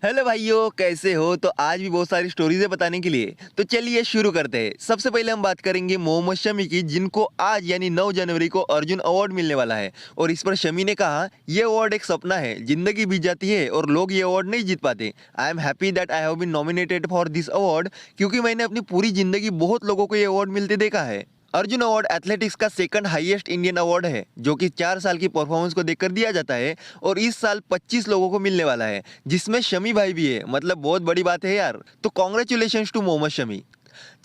Hello भाइयों, कैसे हो? तो आज भी बहुत सारी स्टोरीज है बताने के लिए, तो चलिए शुरू करते हैं। सबसे पहले हम बात करेंगे मोहम्मद शमी की, जिनको आज यानी 9 जनवरी को अर्जुन अवार्ड मिलने वाला है। और इस पर शमी ने कहा, ये अवार्ड एक सपना है, जिंदगी बीत जाती है और लोग ये अवार्ड नहीं जीत पाते। I am happy that I have been nominated for this award, क्योंकि मैंने अपनी पूरी जिंदगी बहुत लोगों को ये अवार्ड मिलते देखा है। अर्जुन अवार्ड एथलेटिक्स का सेकंड हाईएस्ट इंडियन अवार्ड है, जो कि 4 साल की परफॉर्मेंस को देखकर दिया जाता है। और इस साल 25 लोगों को मिलने वाला है, जिसमें शमी भाई भी है। मतलब बहुत बड़ी बात है यार। तो कॉन्ग्रेचुलेशन टू मोहम्मद शमी।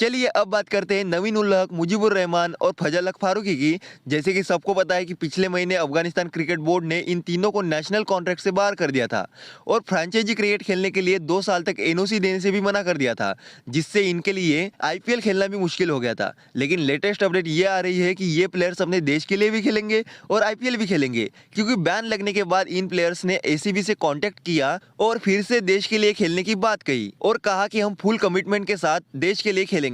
चलिए अब बात करते हैं नवीन उल हक, मुजीबुर रहमान और फजल हक फारूकी की। जैसे कि सबको पता है कि पिछले महीने अफगानिस्तान क्रिकेट बोर्ड ने इन तीनों को नेशनल कॉन्ट्रैक्ट से बाहर कर दिया था और फ्रेंचाइजी क्रिकेट खेलने के लिए 2 साल तक एनओसी देने से भी मना कर दिया था, जिससे इनके लिए आईपीएल खेलना भी मुश्किल हो गया था। लेकिन लेटेस्ट अपडेट ये आ रही है कि ये प्लेयर्स अपने देश के लिए भी खेलेंगे और आईपीएल भी खेलेंगे, क्योंकि बैन लगने के बाद इन प्लेयर्स ने एसीबी से कांटेक्ट किया और फिर से देश के लिए खेलने की बात कही और कहा कि हम फुल कमिटमेंट के साथ देश के लिए खेलेंगे।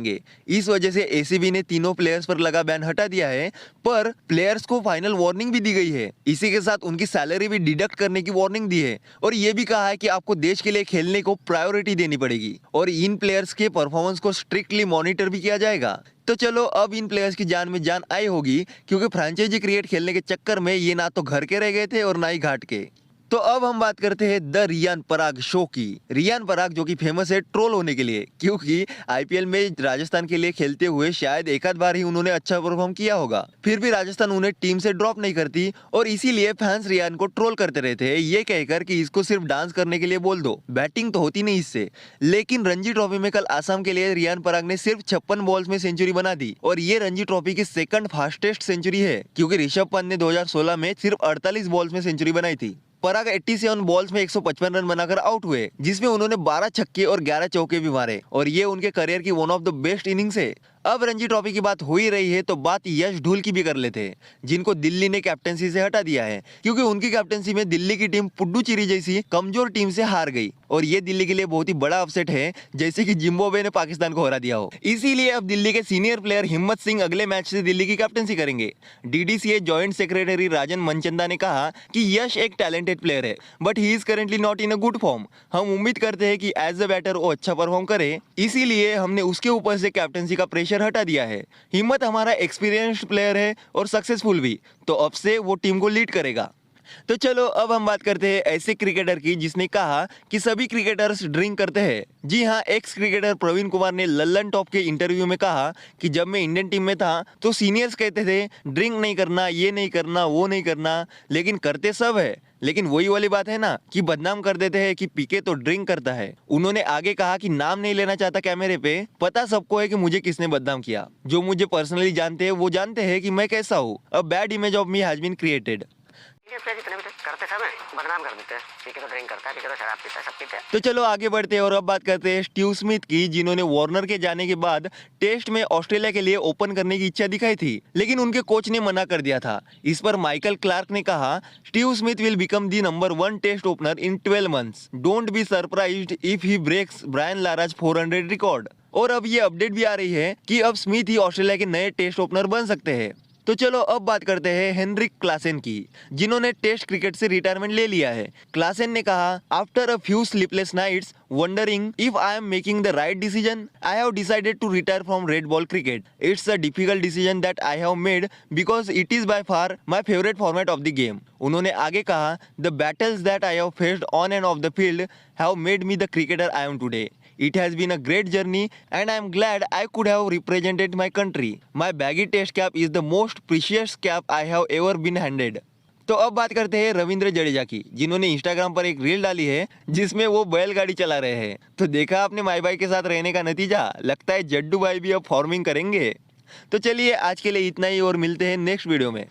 इस वजह से एसीबी ने तीनों प्लेयर्स पर लगा बैन हटा दिया है, पर प्लेयर्स को फाइनल वार्निंग भी दी गई है। इसी के साथ उनकी सैलरी भी डिडक्ट करने की वार्निंग दी है और ये भी कहा है कि आपको देश के लिए खेलने को प्रायोरिटी देनी पड़ेगी और इन प्लेयर्स के परफॉर्मेंस को स्ट्रिक्टली मॉनिटर भी किया जाएगा। तो चलो अब इन प्लेयर्स की जान में जान आई होगी, क्योंकि फ्रेंचाइजी क्रिकेट खेलने के चक्कर में ये ना तो घर के रह गए थे और ना ही घाट के। तो अब हम बात करते हैं द रियान पराग शो की। रियान पराग जो कि फेमस है ट्रोल होने के लिए, क्योंकि आईपीएल में राजस्थान के लिए खेलते हुए शायद एक आध बार ही उन्होंने अच्छा परफॉर्म किया होगा, फिर भी राजस्थान उन्हें टीम से ड्रॉप नहीं करती और इसीलिए फैंस रियान को ट्रोल करते रहते हैं, ये कहकर कि इसको सिर्फ डांस करने के लिए बोल दो, बैटिंग तो होती नहीं इससे। लेकिन रणजी ट्रॉफी में कल आसाम के लिए रियान पराग ने सिर्फ 56 बॉल्स में सेंचुरी बना दी और ये रणजी ट्रॉफी की सेकंड फास्टेस्ट सेंचुरी है, क्योंकि ऋषभ पंत ने 2016 में सिर्फ 48 बॉल्स में सेंचुरी बनाई थी। पराग 87 बॉल्स में 155 रन बनाकर आउट हुए, जिसमें उन्होंने 12 छक्के और 11 चौके भी मारे और ये उनके करियर की one of the best innings है। अब रणजी ट्रॉफी की बात हो ही रही है तो बात यश ढूल की भी कर लेते हैं, जिनको दिल्ली ने कैप्टंसी से हटा दिया है, क्योंकि उनकी कैप्टंसी में दिल्ली की टीम पुडुचेरी जैसी कमजोर टीम से हार गई और ये दिल्ली के लिए बहुत ही बड़ा अपसेट है, जैसे कि जिम्बाब्वे ने पाकिस्तान को हरा दिया हो। इसीलिए अब दिल्ली के सीनियर प्लेयर हिम्मत सिंह अगले मैच से दिल्ली की कैप्टंसी करेंगे। डीडीसीए जॉइंट सेक्रेटरी राजन मनचंदा ने कहा कि यश एक टैलेंटेड प्लेयर है, but he is currently not in a good form. हम उम्मीद करते हैं कि एज अ बैटर वो अच्छा परफॉर्म करे, इसीलिए हमने उसके ऊपर से कैप्टंसी का प्रेशर हटा दिया है। हिम्मत हमारा एक्सपीरियंस्ड प्लेयर है और सक्सेसफुल भी, तो अब से वो टीम को लीड करेगा। तो चलो अब हम बात करते हैं ऐसे क्रिकेटर की जिसने कहा कि सभी क्रिकेटर्स ड्रिंक करते हैं। जी हाँ, एक्स क्रिकेटर प्रवीण कुमार ने लल्लन टॉप के इंटरव्यू में कहा कि जब मैं इंडियन टीम में था तो सीनियर्स कहते थे ड्रिंक नहीं करना, ये नहीं करना, वो नहीं करना, लेकिन करते सब है। लेकिन वही वाली बात है ना कि बदनाम कर देते हैं कि पीके तो ड्रिंक करता है। उन्होंने आगे कहा कि नाम नहीं लेना चाहता कैमरे पे, पता सबको है कि मुझे किसने बदनाम किया। जो मुझे पर्सनली जानते हैं वो जानते हैं कि मैं कैसा हूँ। A bad image of me has been created. करते समय बदनाम कर देते हैं, पीके तो ड्रिंक करता है, पीके तो शराब पीता है, सब पीते हैं। तो चलो आगे बढ़ते हैं और अब बात करते हैं स्टीव स्मिथ की, जिन्होंने वार्नर के जाने के बाद टेस्ट में ऑस्ट्रेलिया के लिए ओपन करने की इच्छा दिखाई थी, लेकिन उनके कोच ने मना कर दिया था। इस पर माइकल क्लार्क ने कहा, Steve Smith will become the number 1 test opener in 12 months. Don't be surprised if he breaks Brian Lara's 400 record. और अब ये अपडेट भी आ रही है कि अब स्मिथ ही ऑस्ट्रेलिया के नए टेस्ट ओपनर बन सकते हैं। तो चलो अब बात करते हैं हेनरिक क्लासेन की, जिन्होंने टेस्ट क्रिकेट से रिटायरमेंट ले लिया है। क्लासेन ने कहा, after a few sleepless nights wondering if I am making the right decision, I have decided to retire from red ball cricket. It's a difficult decision that I have made because it is by far my favorite format of the game. उन्होंने आगे कहा, the battles that I have faced on and off the field have made me the cricketer I am today. It has been a great journey and I am glad I could have represented my country. My baggy test cap is the most precious cap I have ever been handed. तो अब बात करते हैं रविंद्र जडेजा की, जिन्होंने Instagram पर एक reel डाली है जिसमें वो बैलगाड़ी चला रहे हैं। तो देखा आपने माई भाई के साथ रहने का नतीजा, लगता है जड्डू भाई भी अब फॉर्मिंग करेंगे। तो चलिए आज के लिए इतना ही और मिलते हैं नेक्स्ट वीडियो में।